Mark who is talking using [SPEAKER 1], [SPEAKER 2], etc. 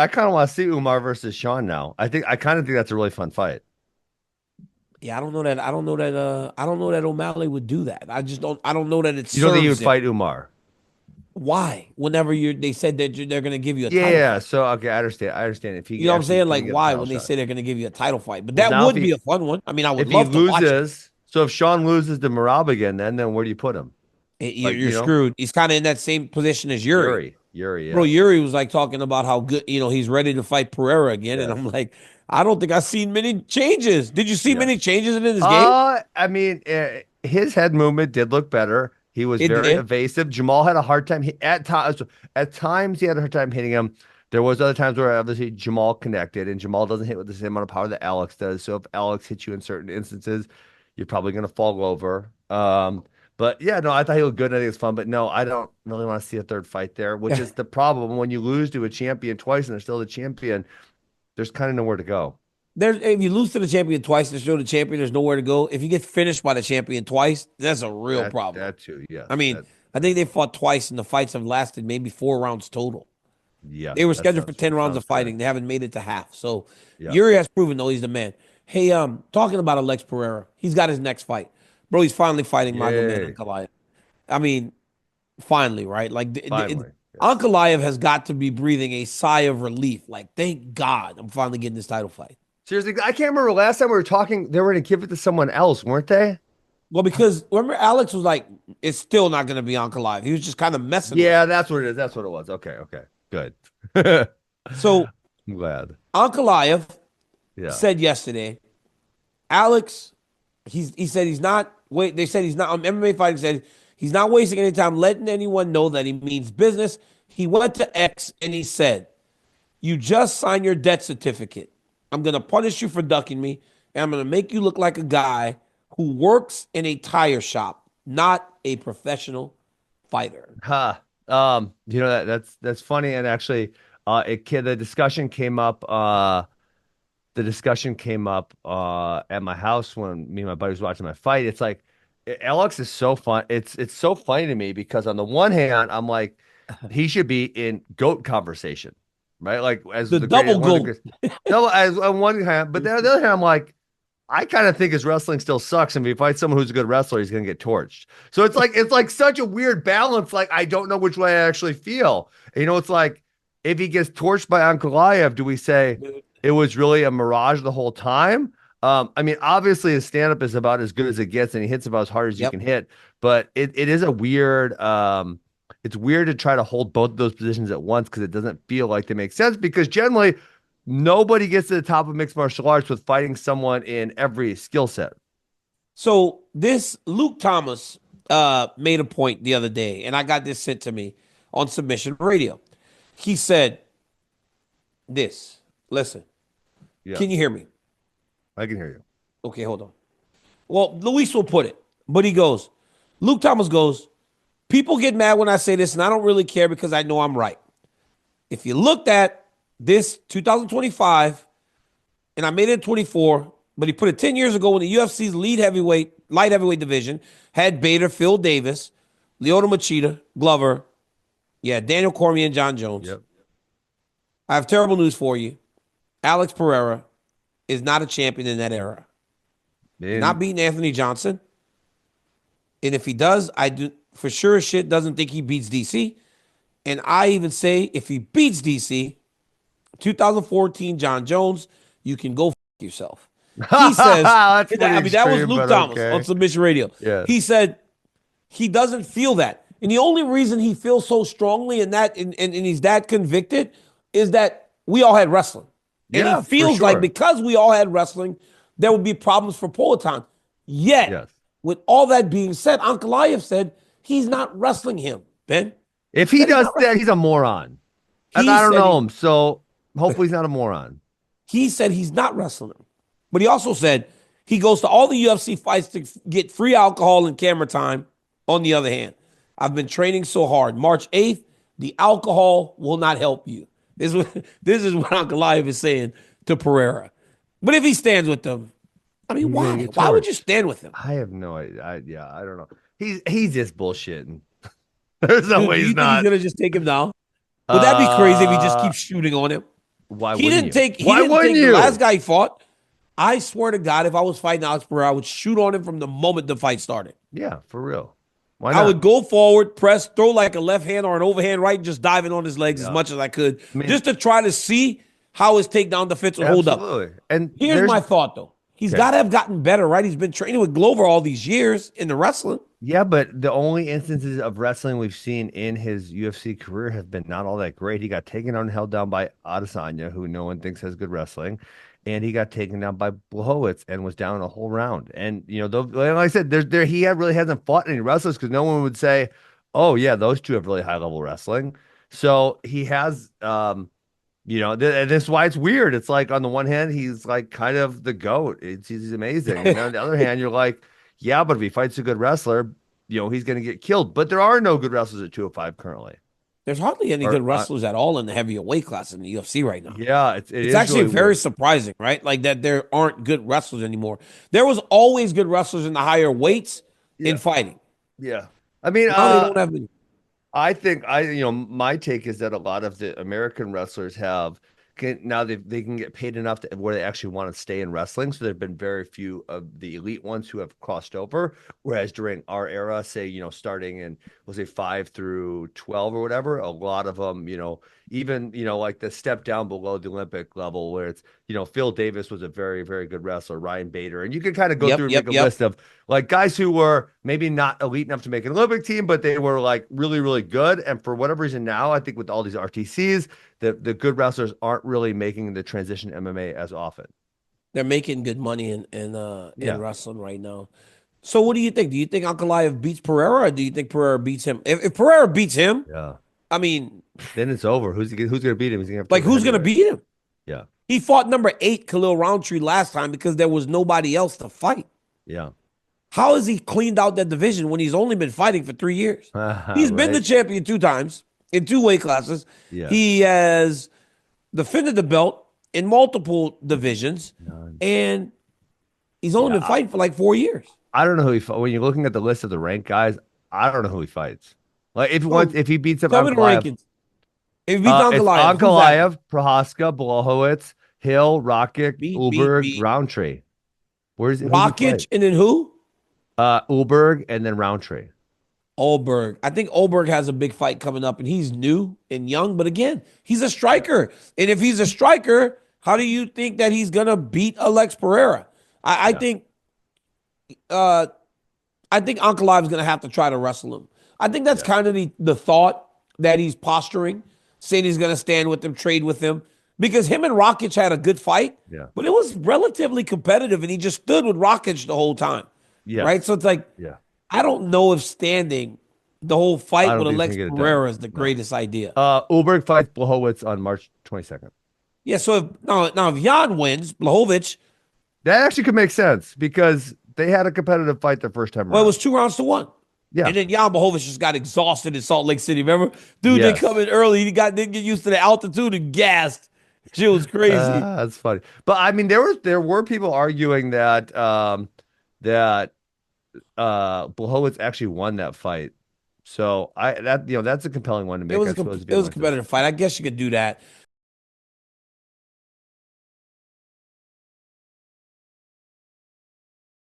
[SPEAKER 1] I kind of want to see Umar versus Sean now. I kind of think that's a really fun fight.
[SPEAKER 2] Yeah, I don't know that. I don't know that. I don't know that O'Malley would do that. I just don't. I don't know that it
[SPEAKER 1] You don't think he
[SPEAKER 2] serves
[SPEAKER 1] would
[SPEAKER 2] him.
[SPEAKER 1] fight Umar?
[SPEAKER 2] Why? Whenever they said that they're going to give you a title
[SPEAKER 1] Yeah.
[SPEAKER 2] fight.
[SPEAKER 1] So okay, I understand. I understand if
[SPEAKER 2] You
[SPEAKER 1] he
[SPEAKER 2] know what I'm
[SPEAKER 1] actually is
[SPEAKER 2] saying?
[SPEAKER 1] going
[SPEAKER 2] Like
[SPEAKER 1] to get a
[SPEAKER 2] why
[SPEAKER 1] title
[SPEAKER 2] when they
[SPEAKER 1] shot.
[SPEAKER 2] say they're going to give you a title fight? But
[SPEAKER 1] Well,
[SPEAKER 2] that
[SPEAKER 1] now
[SPEAKER 2] would be a fun one. I mean, I would
[SPEAKER 1] if he
[SPEAKER 2] love to watch it.
[SPEAKER 1] loses, so if Sean loses to Marab again, then where do you put him?
[SPEAKER 2] You're,
[SPEAKER 1] Like
[SPEAKER 2] you're screwed. He's kind of in that same position as Yuri.
[SPEAKER 1] Yuri,
[SPEAKER 2] Bro,
[SPEAKER 1] yeah,
[SPEAKER 2] Yuri was like talking about how good, he's ready to fight Pereira again. And
[SPEAKER 1] yes,
[SPEAKER 2] I'm like, I don't think I've seen many changes. Did you see
[SPEAKER 1] yes.
[SPEAKER 2] many changes in his game?
[SPEAKER 1] I mean, his head movement did look better. He was
[SPEAKER 2] It
[SPEAKER 1] very
[SPEAKER 2] did.
[SPEAKER 1] evasive. Jamal had a hard time at times he had a hard time hitting him. There was other times where obviously Jamal connected, and Jamal doesn't hit with the same amount of power that Alex does. So if Alex hits you in certain instances, you're probably going to fall over. But yeah, no, I thought he looked good. I think it's fun, but no, I don't really want to see a third fight there, which is the problem when you lose to a champion twice and they're still the champion. There's kind of nowhere to go.
[SPEAKER 2] If you lose to the champion twice and show the champion there's nowhere to go. If you get finished by the champion twice, that's a real problem.
[SPEAKER 1] That too, yes,
[SPEAKER 2] I mean, I think they fought twice and the fights have lasted maybe 4 rounds total. They
[SPEAKER 1] yes,
[SPEAKER 2] were
[SPEAKER 1] that
[SPEAKER 2] scheduled for 10 rounds of
[SPEAKER 1] sounds
[SPEAKER 2] fighting.
[SPEAKER 1] correct.
[SPEAKER 2] They haven't made it to half. So
[SPEAKER 1] Yeah.
[SPEAKER 2] Yuri has proven though he's the man. Hey, talking about Alex Pereira, he's got his next fight. Bro, he's finally fighting Magomed
[SPEAKER 1] Yay.
[SPEAKER 2] Ankalaev. I mean, finally, right? Like
[SPEAKER 1] Finally. Yes.
[SPEAKER 2] Ankalaev has got to be breathing a sigh of relief. Like, thank God I'm finally getting this title fight.
[SPEAKER 1] Seriously, I can't remember last time we were talking, they were going to give it to someone else, weren't they?
[SPEAKER 2] Well, because remember, Alex was like, it's still not going to be Ankalaev. He was just kind of messing with
[SPEAKER 1] Yeah,
[SPEAKER 2] him.
[SPEAKER 1] that's what it is. That's what it was. Okay, okay. Good.
[SPEAKER 2] So
[SPEAKER 1] I'm glad.
[SPEAKER 2] Ankalaev
[SPEAKER 1] Yeah.
[SPEAKER 2] said yesterday, Alex, he said he's not wait. They said he's not MMA fighting said he's not wasting any time letting anyone know that he means business. He went to X and he said, "You just signed your death certificate. I'm gonna punish you for ducking me, and I'm gonna make you look like a guy who works in a tire shop, not a professional fighter."
[SPEAKER 1] Huh. That's funny. And actually, the discussion came up. At my house when me and my buddy was watching my fight. It's like Alex is so fun. It's so funny to me because on the one hand, I'm like, he should be in GOAT conversation, right? Like as
[SPEAKER 2] The
[SPEAKER 1] the greatest,
[SPEAKER 2] double
[SPEAKER 1] one of the
[SPEAKER 2] goat.
[SPEAKER 1] greatest. No, as on one hand, but then on the other hand, I'm like, I kind of think his wrestling still sucks, and if he fights someone who's a good wrestler, he's gonna get torched. So it's like such a weird balance. Like I don't know which way I actually feel. It's like if he gets torched by Ankalaev, do we say it was really a mirage the whole time? I mean, obviously his stand-up is about as good as it gets, and he hits about as hard as you
[SPEAKER 2] Yep.
[SPEAKER 1] can hit. But it is a weird. It's weird to try to hold both of those positions at once because it doesn't feel like they make sense. Because generally, nobody gets to the top of mixed martial arts with fighting someone in every skill set.
[SPEAKER 2] So this Luke Thomas made a point the other day, and I got this sent to me on Submission Radio. He said this. Listen,
[SPEAKER 1] Yeah,
[SPEAKER 2] can you hear me?
[SPEAKER 1] I can hear you.
[SPEAKER 2] Okay, hold on. Well, Luis will put it, but he goes, Luke Thomas goes, people get mad when I say this, and I don't really care because I know I'm right. If you looked at this 2025, and I made it 24, but he put it 10 years ago when the UFC's light heavyweight division had Bader, Phil Davis, Lyoto Machida, Glover, Daniel Cormier and Jon Jones.
[SPEAKER 1] Yep.
[SPEAKER 2] I have terrible news for you. Alex Pereira is not a champion in that era. He's not
[SPEAKER 1] And
[SPEAKER 2] beating Anthony Johnson. And if he does, I do for sure shit doesn't think he beats DC. And I even say if he beats DC, 2014 Jon Jones, you can go yourself. He says,
[SPEAKER 1] that's pretty
[SPEAKER 2] I mean, that was
[SPEAKER 1] extreme,
[SPEAKER 2] Luke
[SPEAKER 1] but
[SPEAKER 2] Thomas on
[SPEAKER 1] okay.
[SPEAKER 2] Submission Radio.
[SPEAKER 1] Yeah.
[SPEAKER 2] He said he doesn't feel that. And the only reason he feels so strongly in that and he's that convicted is that we all had wrestling. And he
[SPEAKER 1] Yeah, for
[SPEAKER 2] feels like
[SPEAKER 1] sure.
[SPEAKER 2] because we all had wrestling, there would be problems for Politan. Yet,
[SPEAKER 1] Yes.
[SPEAKER 2] with all that being said, Ankalaev said he's not wrestling him, Ben.
[SPEAKER 1] If he
[SPEAKER 2] Said he's
[SPEAKER 1] does
[SPEAKER 2] not
[SPEAKER 1] that,
[SPEAKER 2] wrestling.
[SPEAKER 1] he's a moron. And
[SPEAKER 2] He
[SPEAKER 1] I don't
[SPEAKER 2] said
[SPEAKER 1] know
[SPEAKER 2] he,
[SPEAKER 1] him, so hopefully he's not a moron.
[SPEAKER 2] he said he's not wrestling him. But he also said he goes to all the UFC fights to get free alcohol and camera time. On the other hand, I've been training so hard. March 8th, the alcohol will not help you. This is what Ankalaev is saying to Pereira. But if he stands with them, I mean,
[SPEAKER 1] He's gonna
[SPEAKER 2] why?
[SPEAKER 1] get
[SPEAKER 2] Why would you
[SPEAKER 1] torched.
[SPEAKER 2] stand with him?
[SPEAKER 1] I have no idea. I don't know. He's just bullshitting. There's no
[SPEAKER 2] Do
[SPEAKER 1] way
[SPEAKER 2] you
[SPEAKER 1] he's
[SPEAKER 2] think he's
[SPEAKER 1] not.
[SPEAKER 2] gonna just take him down? Would that be crazy if he just
[SPEAKER 1] Uh,
[SPEAKER 2] keeps shooting on him?
[SPEAKER 1] Why
[SPEAKER 2] He
[SPEAKER 1] wouldn't
[SPEAKER 2] didn't
[SPEAKER 1] you?
[SPEAKER 2] take. He
[SPEAKER 1] Why
[SPEAKER 2] didn't
[SPEAKER 1] wouldn't
[SPEAKER 2] take the
[SPEAKER 1] you?
[SPEAKER 2] last guy he fought. I swear to God, if I was fighting Alex Pereira, I would shoot on him from the moment the fight started.
[SPEAKER 1] Yeah, for real. Why
[SPEAKER 2] I
[SPEAKER 1] not?
[SPEAKER 2] would go forward, press, throw like a left hand or an overhand right, and just dive in on his legs as
[SPEAKER 1] Yeah.
[SPEAKER 2] much as I could,
[SPEAKER 1] I mean,
[SPEAKER 2] just to try to see how his takedown defense would hold up.
[SPEAKER 1] absolutely. And
[SPEAKER 2] Here's
[SPEAKER 1] there's
[SPEAKER 2] my thought, though. He's
[SPEAKER 1] okay.
[SPEAKER 2] got to have gotten better, right? He's been training with Glover all these years in the wrestling.
[SPEAKER 1] Yeah, but the only instances of wrestling we've seen in his UFC career have been not all that great. He got taken out and held down by Adesanya, who no one thinks has good wrestling, and he got taken down by Blachowicz and was down a whole round. And like I said, really hasn't fought any wrestlers because no one would say, "Oh yeah, those two have really high level wrestling." So he has, and this is why it's weird. It's like on the one hand, he's like kind of the GOAT. He's amazing, and on the other hand, you're like. Yeah, but if he fights a good wrestler, he's going to get killed. But there are no good wrestlers at 205 currently.
[SPEAKER 2] There's hardly any
[SPEAKER 1] Or,
[SPEAKER 2] good wrestlers at all in the heavier weight class in the UFC right now.
[SPEAKER 1] yeah, it
[SPEAKER 2] It's
[SPEAKER 1] is
[SPEAKER 2] actually
[SPEAKER 1] really
[SPEAKER 2] very
[SPEAKER 1] weird.
[SPEAKER 2] surprising, right? Like that there aren't good wrestlers anymore. There was always good wrestlers in the higher weights in
[SPEAKER 1] Yeah,
[SPEAKER 2] fighting.
[SPEAKER 1] yeah. I mean,
[SPEAKER 2] Now they don't have any.
[SPEAKER 1] I think my take is that a lot of the American wrestlers now they can get paid enough where they actually want to stay in wrestling. So there've been very few of the elite ones who have crossed over. Whereas during our era, say starting in we'll say 5 through 12 or whatever, a lot of them even like the step down below the Olympic level where it's Phil Davis was a very very good wrestler, Ryan Bader, and you can kind of go
[SPEAKER 2] Yep,
[SPEAKER 1] through and
[SPEAKER 2] yep,
[SPEAKER 1] make a
[SPEAKER 2] yep.
[SPEAKER 1] list of like guys who were maybe not elite enough to make an Olympic team, but they were like really, really good. And for whatever reason now, I think with all these RTCs, the good wrestlers aren't really making the transition to MMA as often.
[SPEAKER 2] They're making good money in
[SPEAKER 1] Yeah.
[SPEAKER 2] wrestling right now. So what do you think? Do you think Ankalaev beats Pereira, or do you think Pereira beats him? If Pereira beats him,
[SPEAKER 1] Yeah.
[SPEAKER 2] I mean,
[SPEAKER 1] Then it's over. Who's going to beat him? He's going to have to
[SPEAKER 2] like
[SPEAKER 1] go to
[SPEAKER 2] who's gonna
[SPEAKER 1] heavyweight.
[SPEAKER 2] beat him?
[SPEAKER 1] Yeah.
[SPEAKER 2] He fought number 8 Khalil Roundtree last time because there was nobody else to fight.
[SPEAKER 1] Yeah.
[SPEAKER 2] How has he cleaned out that division when he's only been fighting for 3 years? He's been the
[SPEAKER 1] Right.
[SPEAKER 2] champion 2 times in 2 weight classes.
[SPEAKER 1] Yeah.
[SPEAKER 2] He has defended the belt in multiple divisions, and he's only been
[SPEAKER 1] Yeah.
[SPEAKER 2] fighting for like 4 years.
[SPEAKER 1] I don't know who when you're looking at the list of the ranked guys, I don't know who he fights. Like if he beats up
[SPEAKER 2] Tell me the
[SPEAKER 1] Ankalaev,
[SPEAKER 2] rankings. If he beats
[SPEAKER 1] it's
[SPEAKER 2] Ankalaev, who's that?
[SPEAKER 1] Ankalaev, Prohaska, Blachowicz, Hill, Rocket, Ulberg,
[SPEAKER 2] Beat.
[SPEAKER 1] Roundtree. Who's he
[SPEAKER 2] Rockich,
[SPEAKER 1] fight?
[SPEAKER 2] and then who?
[SPEAKER 1] Ulberg and then Roundtree.
[SPEAKER 2] Olberg. I think Olberg has a big fight coming up, and he's new and young. But again, he's a striker. And if he's a striker, how do you think that he's gonna beat Alex Pereira? I think Ankalaev is gonna have to try to wrestle him. I think that's kind of the thought that he's posturing, saying he's gonna stand with him, trade with him. Because him and Rockich had a good fight,
[SPEAKER 1] Yeah.
[SPEAKER 2] but it was relatively competitive, and he just stood with Rockich the whole time.
[SPEAKER 1] Yes.
[SPEAKER 2] Right? So it's like,
[SPEAKER 1] Yeah.
[SPEAKER 2] I don't know if standing the whole
[SPEAKER 1] I
[SPEAKER 2] fight
[SPEAKER 1] don't
[SPEAKER 2] with
[SPEAKER 1] think
[SPEAKER 2] Alex
[SPEAKER 1] he can get it
[SPEAKER 2] Pereira
[SPEAKER 1] done.
[SPEAKER 2] is the
[SPEAKER 1] No.
[SPEAKER 2] greatest idea.
[SPEAKER 1] Ulberg fights Blachowicz on March 22nd.
[SPEAKER 2] Yeah, so if Jan wins, Blachowicz,
[SPEAKER 1] That actually could make sense because they had a competitive fight the first time
[SPEAKER 2] well, it
[SPEAKER 1] around.
[SPEAKER 2] was 2 rounds to 1.
[SPEAKER 1] Yeah.
[SPEAKER 2] And then Jan Blachowicz just got exhausted in Salt Lake City. Remember? Dude,
[SPEAKER 1] Yes.
[SPEAKER 2] they come in early. He didn't get used to the altitude and gassed. Shit was crazy.
[SPEAKER 1] That's funny. But I mean, there were people arguing that Blachowicz actually won that fight. So that's a compelling one to make.
[SPEAKER 2] It was a competitive fight. I guess you could do that.